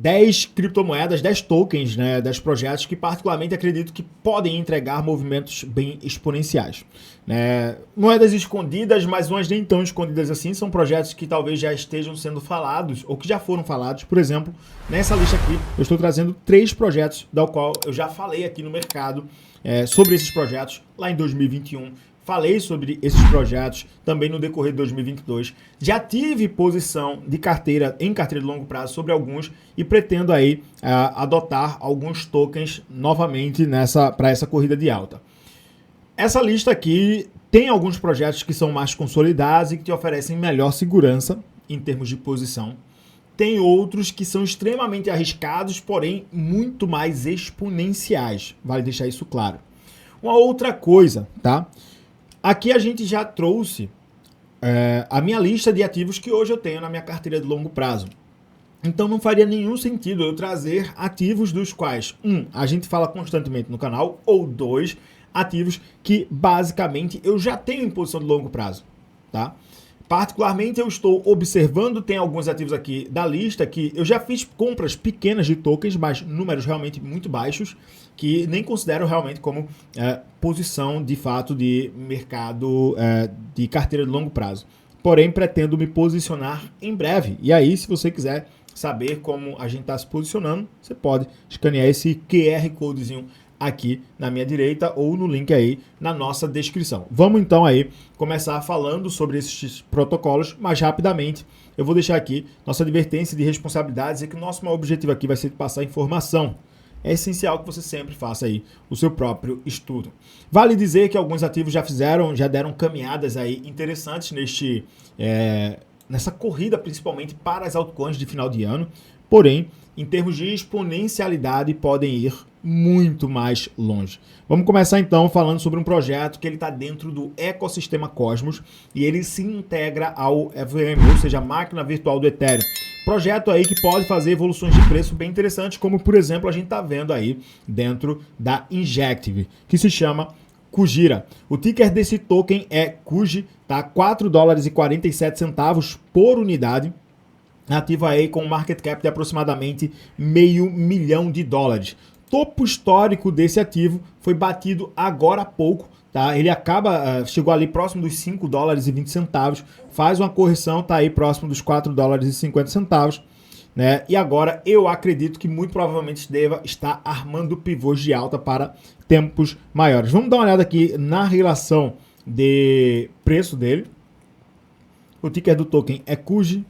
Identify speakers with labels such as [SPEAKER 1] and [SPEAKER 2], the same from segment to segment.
[SPEAKER 1] 10 criptomoedas, 10 tokens, né, 10 projetos que particularmente acredito que podem entregar movimentos bem exponenciais. Né? Moedas escondidas, mas umas nem tão escondidas assim, são projetos que talvez já estejam sendo falados ou que já foram falados. Por exemplo, nessa lista aqui eu estou trazendo 3 projetos da qual eu já falei aqui no mercado sobre esses projetos lá em 2021. Falei sobre esses projetos também no decorrer de 2022. Já tive posição de carteira em carteira de longo prazo sobre alguns e pretendo aí adotar alguns tokens novamente para essa corrida de alta. Essa lista aqui tem alguns projetos que são mais consolidados e que te oferecem melhor segurança em termos de posição. Tem outros que são extremamente arriscados, porém muito mais exponenciais. Vale deixar isso claro. Uma outra coisa, tá? Aqui a gente já trouxe a minha lista de ativos que hoje eu tenho na minha carteira de longo prazo. Então não faria nenhum sentido eu trazer ativos dos quais, a gente fala constantemente no canal, ou 2, ativos que basicamente eu já tenho em posição de longo prazo, tá? Particularmente eu estou observando, tem alguns ativos aqui da lista que eu já fiz compras pequenas de tokens, mas números realmente muito baixos, que nem considero realmente como posição de fato de mercado de carteira de longo prazo. Porém, pretendo me posicionar em breve. E aí, se você quiser saber como a gente está se posicionando, você pode escanear esse QR Codezinho aqui na minha direita ou no link aí na nossa descrição. Vamos então aí começar falando sobre esses protocolos, mas rapidamente eu vou deixar aqui nossa advertência de responsabilidades e que o nosso maior objetivo aqui vai ser passar informação. É essencial que você sempre faça aí o seu próprio estudo. Vale dizer que alguns ativos já deram caminhadas aí interessantes nessa corrida, principalmente para as altcoins de final de ano. Porém, em termos de exponencialidade, podem ir muito mais longe. Vamos começar então falando sobre um projeto que ele está dentro do ecossistema Cosmos e ele se integra ao EVM, ou seja, a máquina virtual do Ethereum. Projeto aí que pode fazer evoluções de preço bem interessantes, como por exemplo a gente está vendo aí dentro da Injective, que se chama Kujira. O ticker desse token é KUJ, tá? $4,47 por unidade. Ativa aí com um market cap de aproximadamente $500 milhão. Topo histórico desse ativo foi batido agora há pouco, tá? Ele chegou ali próximo dos $5,20, faz uma correção, tá aí próximo dos $4,50, né? E agora eu acredito que muito provavelmente deva estar armando pivôs de alta para tempos maiores. Vamos dar uma olhada aqui na relação de preço dele. O ticker do token é KUJ,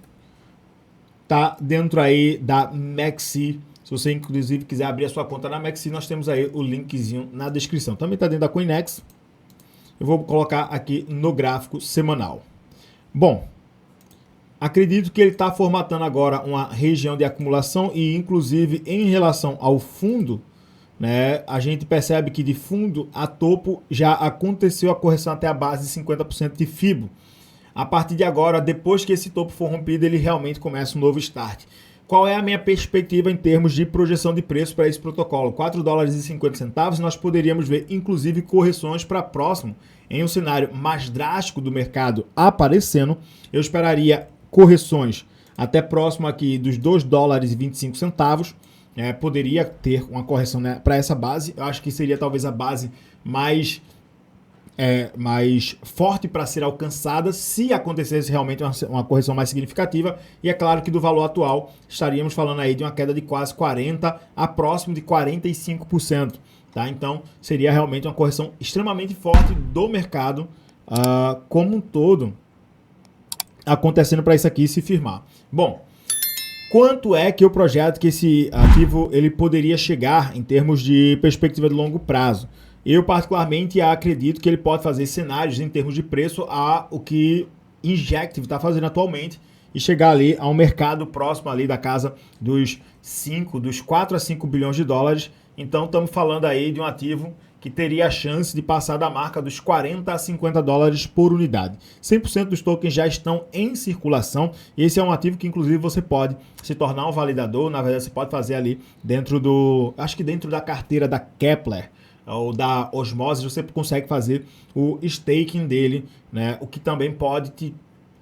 [SPEAKER 1] tá dentro aí da Maxi. Se você, inclusive, quiser abrir a sua conta na Maxi, nós temos aí o linkzinho na descrição. Também está dentro da Coinex. Eu vou colocar aqui no gráfico semanal. Bom, acredito que ele está formatando agora uma região de acumulação e, inclusive, em relação ao fundo, né, a gente percebe que de fundo a topo já aconteceu a correção até a base de 50% de FIBO. A partir de agora, depois que esse topo for rompido, ele realmente começa um novo start. Qual é a minha perspectiva em termos de projeção de preço para esse protocolo? $4,50, nós poderíamos ver inclusive correções para próximo. Em um cenário mais drástico do mercado aparecendo, eu esperaria correções até próximo aqui dos $2,25. Poderia ter uma correção, né, para essa base. Eu acho que seria talvez a base mais forte para ser alcançada se acontecesse realmente uma correção mais significativa. E é claro que do valor atual estaríamos falando aí de uma queda de quase 40% a próximo de 45%. Tá? Então seria realmente uma correção extremamente forte do mercado como um todo acontecendo para isso aqui se firmar. Bom, quanto é que eu projeto que esse ativo ele poderia chegar em termos de perspectiva de longo prazo? Eu particularmente acredito que ele pode fazer cenários em termos de preço a o que Injective está fazendo atualmente e chegar ali a um mercado próximo ali da casa dos 4 a 5 bilhões de dólares. Então estamos falando aí de um ativo que teria a chance de passar da marca dos $40 a $50 por unidade. 100% dos tokens já estão em circulação e esse é um ativo que inclusive você pode se tornar um validador. Na verdade você pode fazer ali dentro dentro da carteira da Kepler ou da Osmose, você consegue fazer o staking dele, né? O que também pode te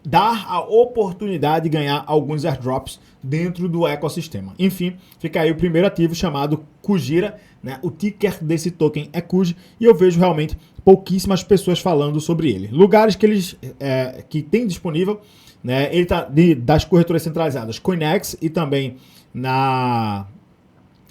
[SPEAKER 1] dar a oportunidade de ganhar alguns airdrops dentro do ecossistema. Enfim, fica aí o primeiro ativo chamado Kujira, né? O ticker desse token é Kuj e eu vejo realmente pouquíssimas pessoas falando sobre ele. Lugares que eles que tem disponível, né? Ele tá das corretoras centralizadas Coinex e também na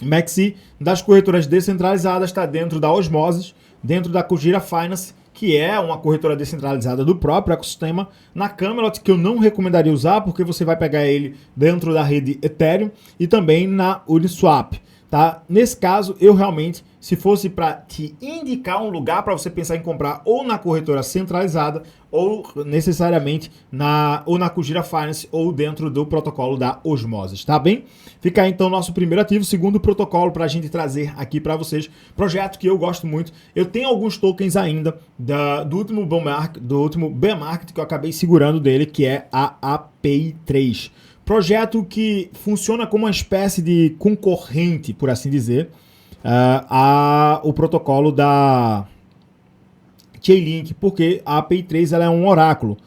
[SPEAKER 1] Maxi. Das corretoras descentralizadas está dentro da Osmosis, dentro da Kujira Finance, que é uma corretora descentralizada do próprio ecossistema, na Camelot, que eu não recomendaria usar, porque você vai pegar ele dentro da rede Ethereum, e também na Uniswap. Tá? Nesse caso, eu realmente, se fosse para te indicar um lugar para você pensar em comprar ou na corretora centralizada ou necessariamente na Kujira Finance ou dentro do protocolo da Osmosis, tá bem? Fica aí então nosso primeiro ativo, segundo protocolo para a gente trazer aqui para vocês, projeto que eu gosto muito. Eu tenho alguns tokens ainda do último bear market que eu acabei segurando dele, que é a API3. Projeto que funciona como uma espécie de concorrente, por assim dizer, ao protocolo da Chainlink, porque a API3 ela é um oráculo.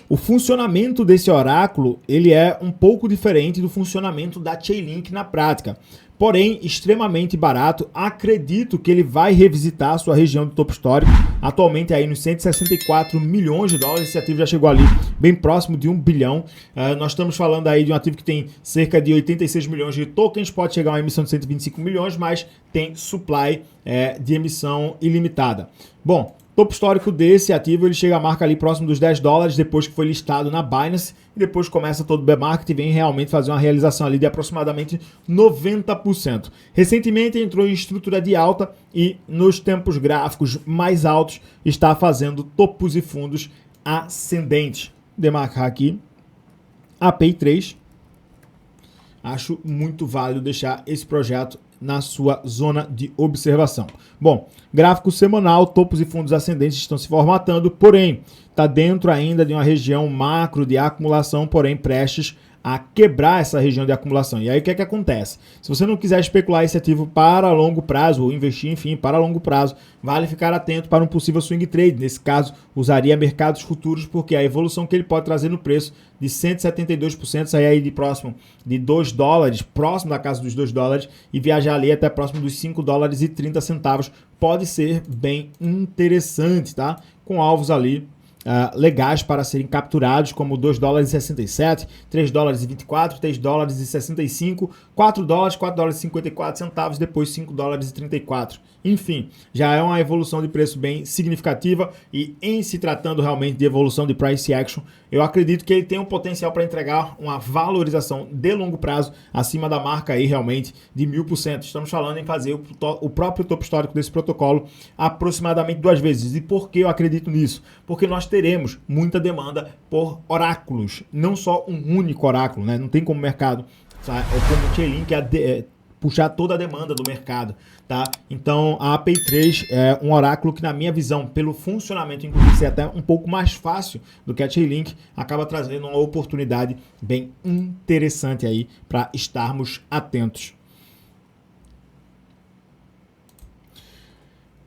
[SPEAKER 1] O funcionamento desse oráculo ele é um pouco diferente do funcionamento da Chainlink na prática, porém extremamente barato. Acredito que ele vai revisitar a sua região de topo histórico, atualmente aí nos 164 milhões de dólares. Esse ativo já chegou ali bem próximo de 1 bilhão. Nós estamos falando aí de um ativo que tem cerca de 86 milhões de tokens, pode chegar a uma emissão de 125 milhões, mas tem supply de emissão ilimitada. Bom, topo histórico desse ativo, ele chega a marca ali próximo dos 10 dólares, depois que foi listado na Binance, e depois começa todo o bear market e vem realmente fazer uma realização ali de aproximadamente 90%. Recentemente entrou em estrutura de alta e nos tempos gráficos mais altos está fazendo topos e fundos ascendentes. Demarcar aqui a API3. Acho muito válido deixar esse projeto na sua zona de observação. Bom, gráfico semanal, topos e fundos ascendentes estão se formatando, porém, está dentro ainda de uma região macro de acumulação, porém prestes a quebrar essa região de acumulação. E aí o que é que acontece? Se você não quiser especular esse ativo para longo prazo, ou investir, enfim, para longo prazo, vale ficar atento para um possível swing trade. Nesse caso, usaria mercados futuros, porque a evolução que ele pode trazer no preço de 172%, sair aí de próximo de 2 dólares, próximo da casa dos 2 dólares, e viajar ali até próximo dos 5 dólares e 30 centavos, pode ser bem interessante, tá? Com alvos ali legais para serem capturados, como 2 dólares e 67, 3 dólares e 24, 3 dólares e 65, 4 dólares, 4 dólares e 54 centavos, depois 5 dólares e 34. Enfim, já é uma evolução de preço bem significativa e em se tratando realmente de evolução de price action, eu acredito que ele tem um potencial para entregar uma valorização de longo prazo acima da marca aí realmente de 1000%. Estamos falando em fazer o próprio topo histórico desse protocolo aproximadamente 2 vezes. E por que eu acredito nisso? Porque nós teremos muita demanda por oráculos, não só um único oráculo, né? Não tem como o mercado, como o Chainlink, puxar toda a demanda do mercado, tá? Então a API3 é um oráculo que, na minha visão, pelo funcionamento, inclusive ser até um pouco mais fácil do que a Chainlink, acaba trazendo uma oportunidade bem interessante aí para estarmos atentos.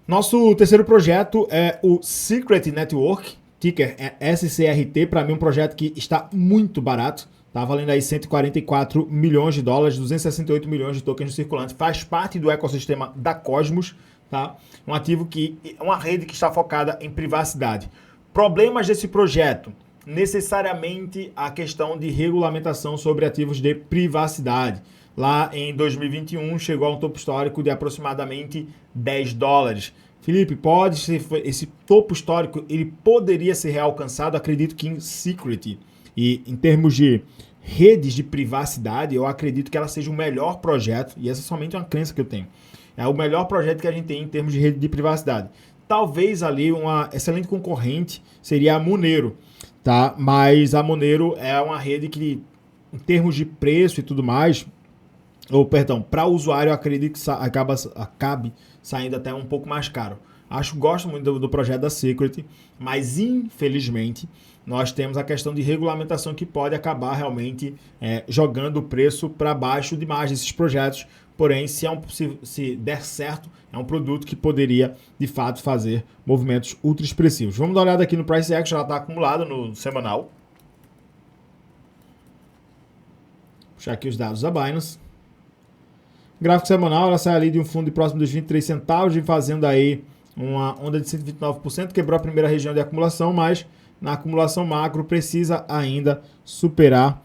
[SPEAKER 1] Nosso terceiro projeto é o Secret Network, ticker é SCRT, para mim um projeto que está muito barato. Tá valendo aí 144 milhões de dólares, 268 milhões de tokens circulantes. Faz parte do ecossistema da Cosmos, tá? Um ativo que é uma rede que está focada em privacidade. Problemas desse projeto: necessariamente a questão de regulamentação sobre ativos de privacidade. Lá em 2021 chegou a um topo histórico de aproximadamente 10 dólares. Felipe, pode ser esse topo histórico, ele poderia ser realcançado? Acredito que em Secret e em termos de redes de privacidade, eu acredito que ela seja o melhor projeto, e essa é somente uma crença que eu tenho. É o melhor projeto que a gente tem em termos de rede de privacidade. Talvez ali uma excelente concorrente seria a Monero, tá? Mas a Monero é uma rede que, em termos de preço e tudo mais, para o usuário, eu acredito que acabe saindo até um pouco mais caro. Gosto muito do projeto da Secret, mas infelizmente nós temos a questão de regulamentação que pode acabar realmente jogando o preço para baixo demais desses projetos. Porém, se der certo, é um produto que poderia de fato fazer movimentos ultra expressivos. Vamos dar uma olhada aqui no Price Action, ela está acumulada no semanal. Puxar aqui os dados da Binance. Gráfico semanal, ela sai ali de um fundo de próximo dos 23 centavos, fazendo aí uma onda de 129%, quebrou a primeira região de acumulação, mas na acumulação macro precisa ainda superar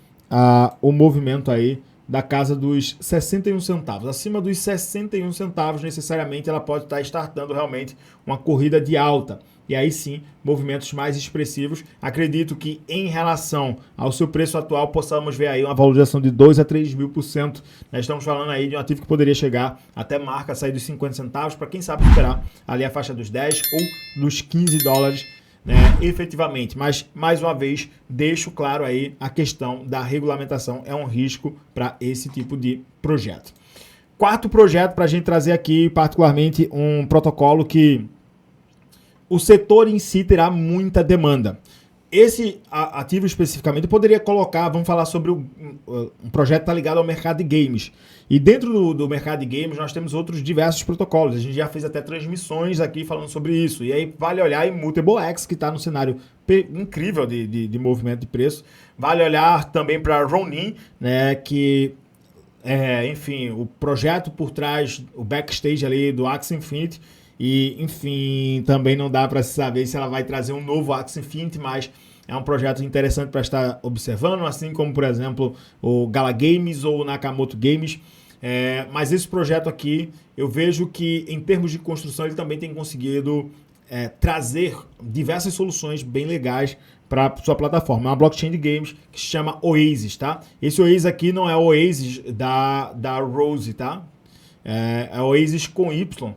[SPEAKER 1] o movimento aí da casa dos 61 centavos. Acima dos 61 centavos, necessariamente, ela pode estar startando realmente uma corrida de alta. E aí sim, movimentos mais expressivos. Acredito que em relação ao seu preço atual, possamos ver aí uma valorização de 2 a 3 mil%. Nós estamos falando aí de um ativo que poderia chegar até marca, sair dos 50 centavos, para quem sabe superar ali a faixa dos 10 ou dos 15 dólares, né, efetivamente. Mas, mais uma vez, deixo claro aí a questão da regulamentação. É um risco para esse tipo de projeto. Quarto projeto para a gente trazer aqui, particularmente um protocolo que o setor em si terá muita demanda. Esse ativo especificamente eu poderia colocar, vamos falar sobre um projeto que está ligado ao mercado de games. E dentro do mercado de games nós temos outros diversos protocolos. A gente já fez até transmissões aqui falando sobre isso. E aí vale olhar em Mutable X, que está no cenário incrível de movimento de preço. Vale olhar também para Ronin, né, que enfim, o projeto por trás, o backstage ali do Axie Infinity. E, enfim, também não dá para saber se ela vai trazer um novo Axie Infinity, mas é um projeto interessante para estar observando, assim como, por exemplo, o Gala Games ou o Nakamoto Games. Mas esse projeto aqui, eu vejo que, em termos de construção, ele também tem conseguido trazer diversas soluções bem legais para sua plataforma. É uma blockchain de games que se chama Oasis, tá? Esse Oasis aqui não é o Oasis da Rose, tá? É Oasis com Y.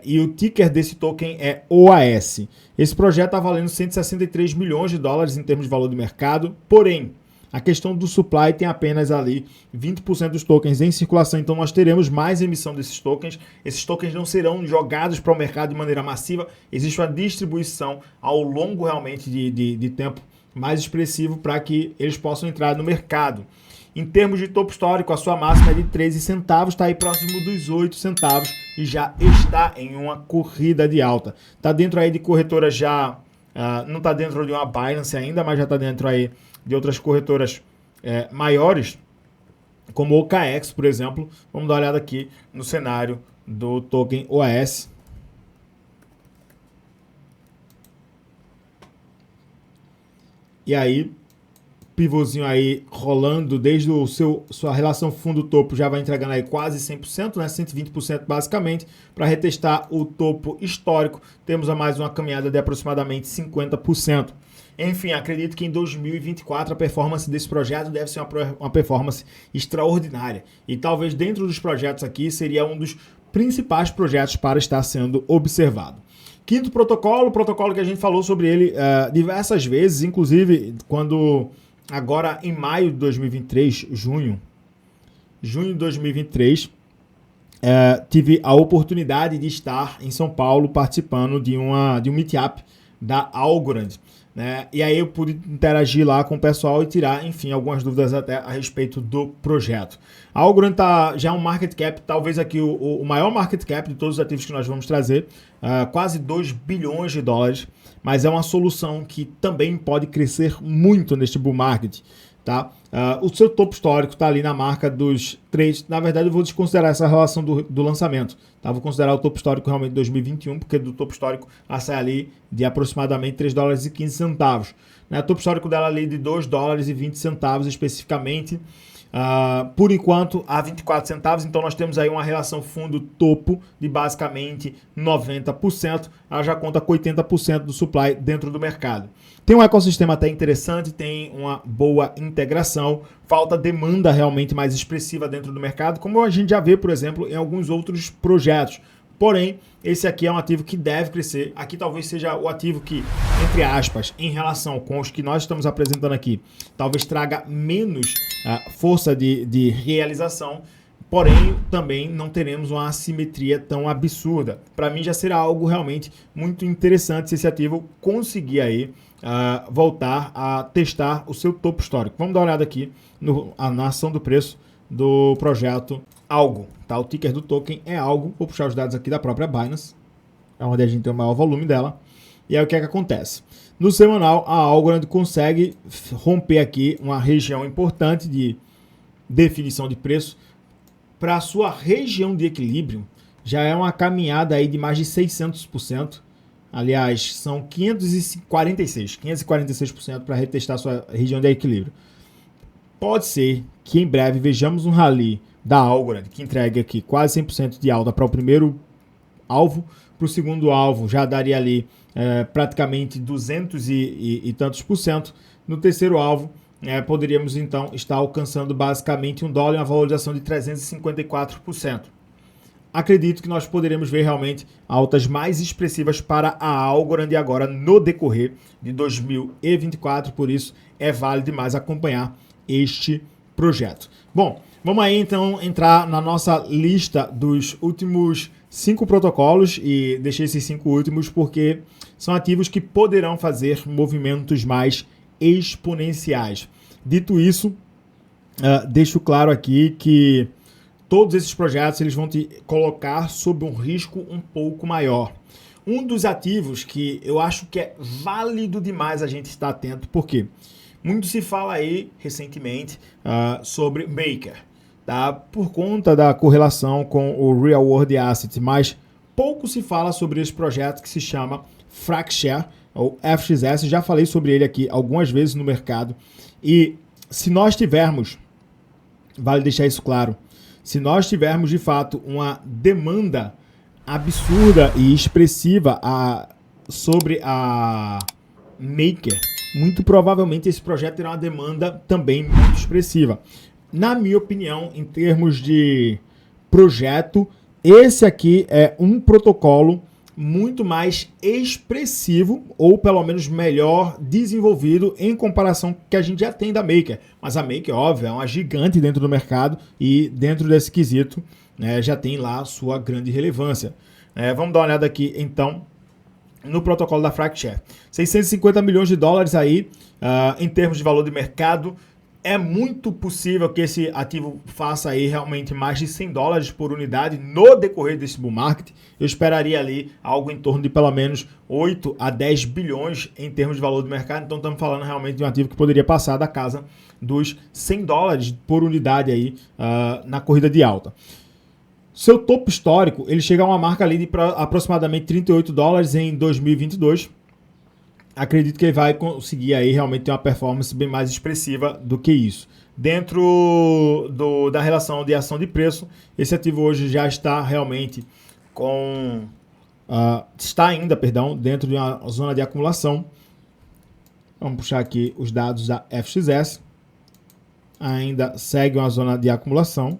[SPEAKER 1] E o ticker desse token é OAS. Esse projeto está valendo 163 milhões de dólares em termos de valor de mercado, porém, a questão do supply tem apenas ali 20% dos tokens em circulação, então nós teremos mais emissão desses tokens. Esses tokens não serão jogados para o mercado de maneira massiva, existe uma distribuição ao longo realmente de tempo mais expressivo para que eles possam entrar no mercado. Em termos de topo histórico, a sua máxima é de 13 centavos, está aí próximo dos 8 centavos e já está em uma corrida de alta. Está dentro aí de corretoras já, não está dentro de uma Binance ainda, mas já está dentro aí de outras corretoras maiores, como o OKX, por exemplo. Vamos dar uma olhada aqui no cenário do token OAS. E aí, pivôzinho aí rolando desde sua relação fundo-topo, já vai entregando aí quase 100%, né? 120% basicamente, para retestar o topo histórico. Temos a mais uma caminhada de aproximadamente 50%. Enfim, acredito que em 2024 a performance desse projeto deve ser uma performance extraordinária. E talvez dentro dos projetos aqui seria um dos principais projetos para estar sendo observado. Quinto protocolo, o protocolo que a gente falou sobre ele diversas vezes, inclusive quando agora em maio de 2023, junho de 2023, tive a oportunidade de estar em São Paulo participando de um meetup da Algorand, né? E aí eu pude interagir lá com o pessoal e tirar, enfim, algumas dúvidas até a respeito do projeto. A Algorand já é um market cap, talvez aqui o maior market cap de todos os ativos que nós vamos trazer, quase 2 bilhões de dólares, mas é uma solução que também pode crescer muito neste bull market, tá? O seu topo histórico está ali na marca dos 3, na verdade eu vou desconsiderar essa relação do lançamento, tá? Vou considerar o topo histórico realmente de 2021, porque do topo histórico ela sai ali de aproximadamente 3 dólares e 15 centavos, né? O topo histórico dela ali de 2 dólares e 20 centavos especificamente, por enquanto a 24 centavos, então nós temos aí uma relação fundo-topo de basicamente 90%, ela já conta com 80% do supply dentro do mercado. Tem um ecossistema até interessante, tem uma boa integração, falta demanda realmente mais expressiva dentro do mercado, como a gente já vê, por exemplo, em alguns outros projetos. Porém, esse aqui é um ativo que deve crescer. Aqui talvez seja o ativo que, entre aspas, em relação com os que nós estamos apresentando aqui, talvez traga menos força de realização, porém também não teremos uma assimetria tão absurda. Para mim já será algo realmente muito interessante se esse ativo conseguir aí voltar a testar o seu topo histórico. Vamos dar uma olhada aqui na ação do preço do projeto Algo, tá? O ticker do token é Algo. Vou puxar os dados aqui da própria Binance, é onde a gente tem o maior volume dela. E aí o que é que acontece? No semanal, a Algorand consegue romper aqui uma região importante de definição de preço, para a sua região de equilíbrio, já é uma caminhada aí de mais de 600%. Aliás, são 546% para retestar a sua região de equilíbrio. Pode ser que em breve vejamos um rally da Algorand, que entregue aqui quase 100% de alta para o primeiro alvo. Para o segundo alvo já daria ali praticamente 200 e tantos por cento. No terceiro alvo, poderíamos então estar alcançando basicamente $1 e uma valorização de 354%. Acredito que nós poderemos ver realmente altas mais expressivas para a Algorand agora no decorrer de 2024, por isso é válido demais acompanhar este projeto. Bom, vamos aí então entrar na nossa lista dos últimos 5 protocolos e deixei esses 5 últimos porque são ativos que poderão fazer movimentos mais exponenciais. Dito isso, deixo claro aqui que todos esses projetos eles vão te colocar sob um risco um pouco maior. Um dos ativos que eu acho que é válido demais a gente estar atento, porque muito se fala aí recentemente sobre Maker, tá? Por conta da correlação com o Real World Asset, mas pouco se fala sobre esse projeto que se chama FracShare, ou FXS. Já falei sobre ele aqui algumas vezes no mercado. E se nós tivermos, vale deixar isso claro, se nós tivermos de fato uma demanda absurda e expressiva sobre a Maker, muito provavelmente esse projeto terá uma demanda também muito expressiva. Na minha opinião, em termos de projeto, esse aqui é um protocolo muito mais expressivo, ou pelo menos melhor desenvolvido em comparação com o que a gente já tem da Maker. Mas a Maker, óbvio, é uma gigante dentro do mercado e dentro desse quesito, né, já tem lá sua grande relevância. Vamos dar uma olhada aqui então no protocolo da FracShare. 650 milhões de dólares aí em termos de valor de mercado. É muito possível que esse ativo faça aí realmente mais de $100 por unidade no decorrer desse bull market. Eu esperaria ali algo em torno de pelo menos 8 a 10 bilhões em termos de valor de mercado. Então estamos falando realmente de um ativo que poderia passar da casa dos $100 por unidade aí na corrida de alta. Seu topo histórico, ele chega a uma marca ali de aproximadamente $38 em 2022. Acredito que ele vai conseguir aí realmente ter uma performance bem mais expressiva do que isso. Dentro da relação de ação de preço, esse ativo hoje já está realmente dentro de uma zona de acumulação. Vamos puxar aqui os dados da FXS. Ainda segue uma zona de acumulação.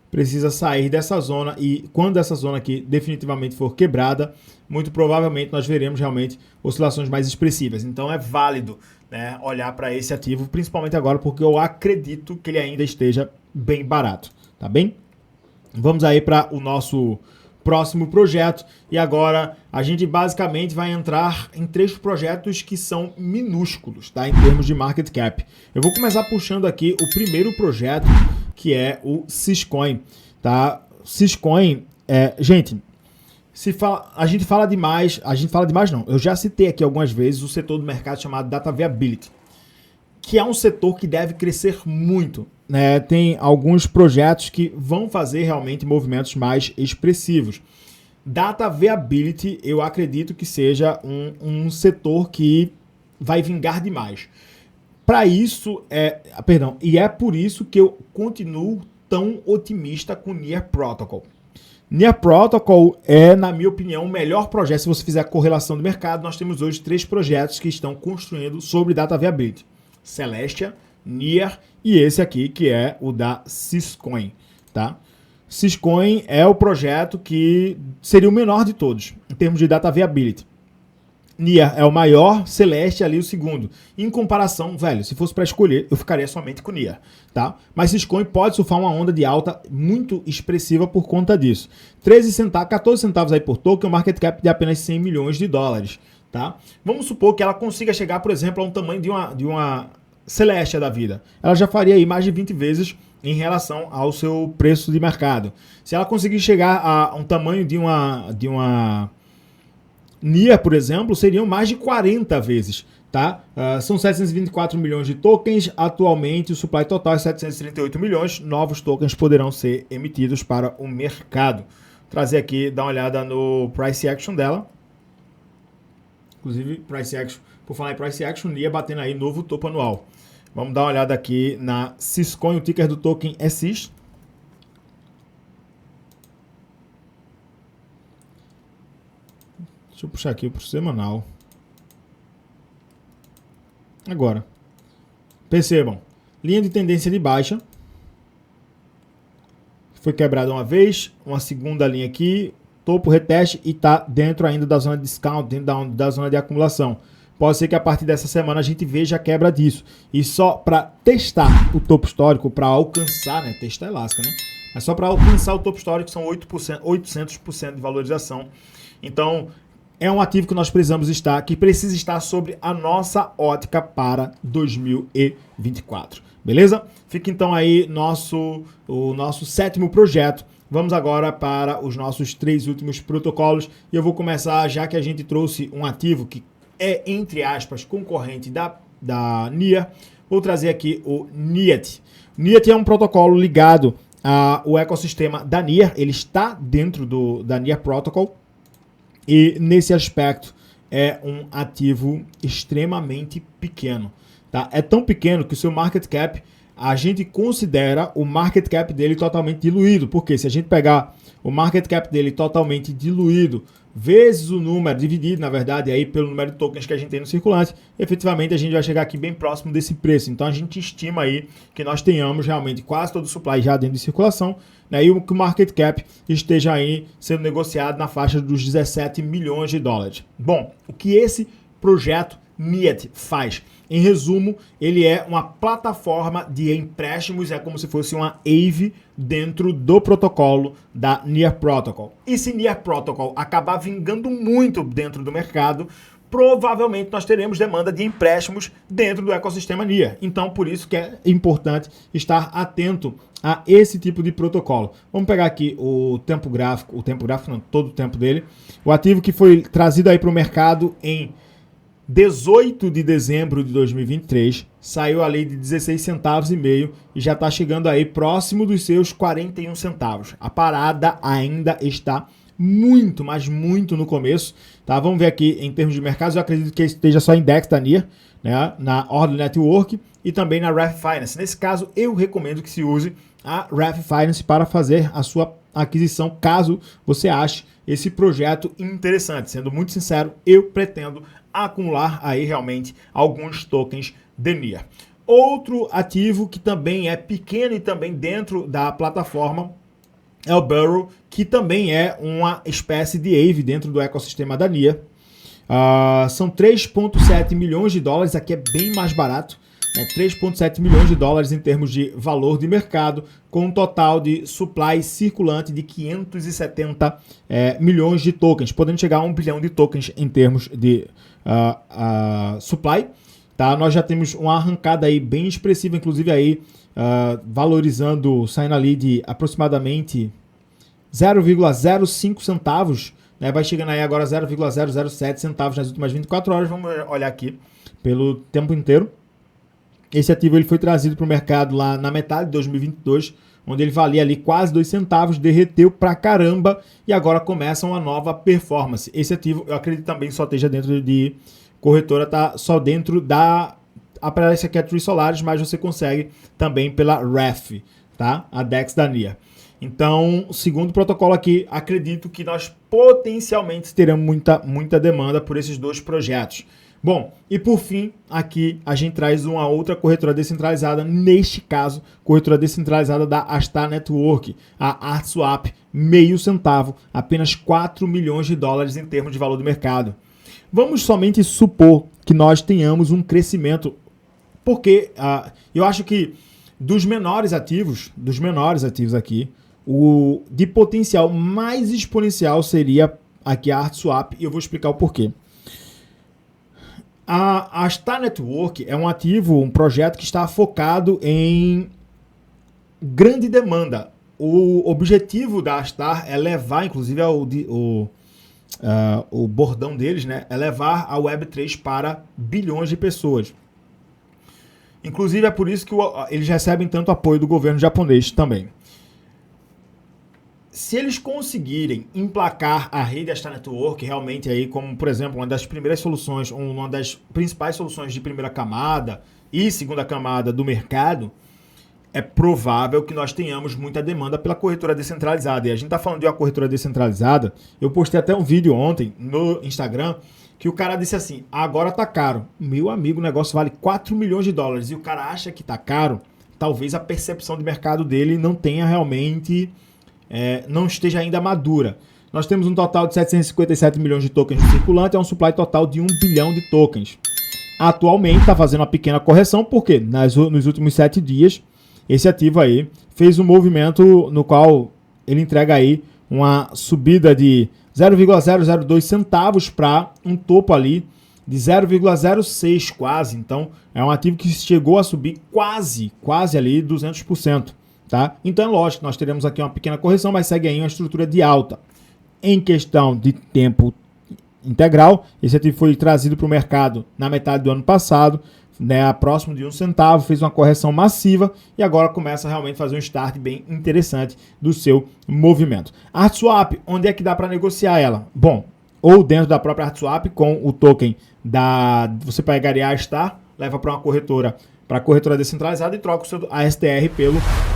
[SPEAKER 1] Precisa sair dessa zona e quando essa zona aqui definitivamente for quebrada, muito provavelmente nós veremos realmente oscilações mais expressivas. Então é válido, né, olhar para esse ativo, principalmente agora porque eu acredito que ele ainda esteja bem barato, tá bem? Vamos aí para o nosso próximo projeto e agora a gente basicamente vai entrar em 3 projetos que são minúsculos, tá, em termos de market cap. Eu vou começar puxando aqui o primeiro projeto, que é o Syscoin, tá? Syscoin, gente, a gente fala demais não, eu já citei aqui algumas vezes o setor do mercado chamado Data Viability, que é um setor que deve crescer muito, né? Tem alguns projetos que vão fazer realmente movimentos mais expressivos. Data Viability, eu acredito que seja um setor que vai vingar demais. Para isso, e é por isso que eu continuo tão otimista com Near Protocol. Near Protocol é, na minha opinião, o melhor projeto. Se você fizer a correlação do mercado, nós temos hoje 3 projetos que estão construindo sobre Data Viability. Celestia, Near e esse aqui que é o da Syscoin, tá? Syscoin é o projeto que seria o menor de todos, em termos de Data Viability. Near é o maior, Celestia ali o segundo. Em comparação, velho, se fosse para escolher, eu ficaria somente com Near, tá? Mas Syscoin pode surfar uma onda de alta muito expressiva por conta disso. 14 centavos aí por token, um market cap de apenas 100 milhões de dólares, tá? Vamos supor que ela consiga chegar, por exemplo, a um tamanho de uma Celestia da vida. Ela já faria aí mais de 20 vezes em relação ao seu preço de mercado. Se ela conseguir chegar a um tamanho de uma Near, por exemplo, seriam mais de 40 vezes, Tá? São 724 milhões de tokens. Atualmente, o supply total é 738 milhões. Novos tokens poderão ser emitidos para o mercado. Vou trazer aqui, dar uma olhada no price action dela. Inclusive, price action, por falar em price action, NIA batendo aí novo topo anual. Vamos dar uma olhada aqui na Syscoin, o ticker do token é SYS. Deixa eu puxar aqui para o semanal. Agora, percebam, linha de tendência de baixa. Foi quebrada uma vez, uma segunda linha aqui, topo, reteste e está dentro ainda da zona de discount, dentro da zona de acumulação. Pode ser que a partir dessa semana a gente veja a quebra disso. E só para testar o topo histórico, para alcançar, né? Testar elástica, né? É só para alcançar o topo histórico, são 800% de valorização. Então, é um ativo que nós precisamos estar, que precisa estar sobre a nossa ótica para 2024. Beleza? Fica então aí o nosso sétimo projeto. Vamos agora para os nossos 3 últimos protocolos. E eu vou começar, já que a gente trouxe um ativo que é, entre aspas, concorrente da NIA. Vou trazer aqui o NIAT. O NIAT é um protocolo ligado ao ecossistema da NIA. Ele está dentro da NIA Protocol. E nesse aspecto é um ativo extremamente pequeno. Tá? É tão pequeno que o seu market cap, a gente considera o market cap dele totalmente diluído. Porque se a gente pegar o market cap dele totalmente diluído, vezes o número, dividido, na verdade, aí pelo número de tokens que a gente tem no circulante, efetivamente a gente vai chegar aqui bem próximo desse preço. Então a gente estima aí que nós tenhamos realmente quase todo o supply já dentro de circulação, né, e que o market cap esteja aí sendo negociado na faixa dos 17 milhões de dólares. Bom, o que esse projeto NIAT faz? Em resumo, ele é uma plataforma de empréstimos, é como se fosse uma AVE dentro do protocolo da NIA Protocol. E se NIA Protocol acabar vingando muito dentro do mercado, provavelmente nós teremos demanda de empréstimos dentro do ecossistema NIA. Então, por isso que é importante estar atento a esse tipo de protocolo. Vamos pegar aqui o tempo gráfico não, todo o tempo dele. O ativo que foi trazido aí para o mercado em 18 de dezembro de 2023, saiu ali de 16 centavos e meio e já está chegando aí próximo dos seus 41 centavos. A parada ainda está muito, mas muito no começo. Tá? Vamos ver aqui em termos de mercados, eu acredito que esteja só index da NIA, né? Na Order Network e também na REF Finance. Nesse caso, eu recomendo que se use a REF Finance para fazer a sua aquisição, caso você ache esse projeto interessante. Sendo muito sincero, eu pretendo acumular aí realmente alguns tokens de NIA. Outro ativo que também é pequeno e também dentro da plataforma é o Burrow, que também é uma espécie de AVE dentro do ecossistema da NIA. São 3,7 milhões de dólares, aqui é bem mais barato, né? 3,7 milhões de dólares em termos de valor de mercado, com um total de supply circulante de 570 milhões de tokens, podendo chegar a 1 bilhão de tokens em termos de supply. Tá? Nós já temos uma arrancada aí bem expressiva, inclusive aí valorizando, saindo ali de aproximadamente 0,05 centavos, né? Vai chegando aí agora 0,007 centavos nas últimas 24 horas. Vamos olhar aqui pelo tempo inteiro. Esse ativo ele foi trazido para o mercado lá na metade de 2022, onde ele valia ali quase 2 centavos, derreteu pra caramba e agora começa uma nova performance. Esse ativo eu acredito também só esteja dentro de corretora, tá só dentro da... Aparece aqui a Tree Solaris, mas você consegue também pela REF, tá? A DEX da NIA. Então, segundo o protocolo aqui, acredito que nós potencialmente teremos muita demanda por esses dois projetos. Bom, e por fim, aqui a gente traz uma outra corretora descentralizada, neste caso, corretora descentralizada da Astar Network, a ArtSwap, meio centavo, apenas 4 milhões de dólares em termos de valor do mercado. Vamos somente supor que nós tenhamos um crescimento, porque eu acho que dos menores ativos aqui, o de potencial mais exponencial seria aqui a ArtSwap, e eu vou explicar o porquê. A Astar Network é um ativo, um projeto que está focado em grande demanda. O objetivo da Astar é levar, inclusive, o bordão deles, né, é levar a Web3 para bilhões de pessoas. Inclusive é por isso que eles recebem tanto apoio do governo japonês também. Se eles conseguirem emplacar a rede Astar Network realmente aí como, por exemplo, uma das primeiras soluções, uma das principais soluções de primeira camada e segunda camada do mercado, é provável que nós tenhamos muita demanda pela corretora descentralizada. E a gente está falando de uma corretora descentralizada. Eu postei até um vídeo ontem no Instagram que o cara disse assim, agora tá caro. Meu amigo, o negócio vale 4 milhões de dólares e o cara acha que tá caro. Talvez a percepção de mercado dele não tenha realmente... não esteja ainda madura. Nós temos um total de 757 milhões de tokens no circulante, é um supply total de 1 bilhão de tokens. Atualmente está fazendo uma pequena correção, porque nos últimos 7 dias, esse ativo aí fez um movimento no qual ele entrega aí uma subida de 0,002 centavos para um topo ali de 0,06 quase. Então, é um ativo que chegou a subir quase ali 200%. Tá? Então é lógico que nós teremos aqui uma pequena correção, mas segue aí uma estrutura de alta. Em questão de tempo integral, esse ativo foi trazido para o mercado na metade do ano passado, né, próximo de 1 centavo, fez uma correção massiva e agora começa a realmente fazer um start bem interessante do seu movimento. A ArtSwap, onde é que dá para negociar ela? Bom, ou dentro da própria ArtSwap com o token você pegaria a Astar, leva para uma corretora, para a corretora descentralizada e troca o seu ASTR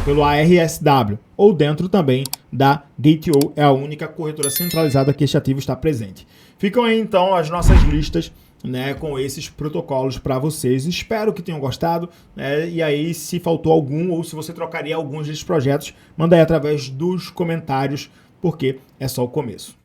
[SPEAKER 1] pelo ARSW. Ou dentro também da Gate.io, é a única corretora centralizada que este ativo está presente. Ficam aí então as nossas listas, né, com esses protocolos para vocês. Espero que tenham gostado, né, e aí se faltou algum ou se você trocaria alguns desses projetos, manda aí através dos comentários, porque é só o começo.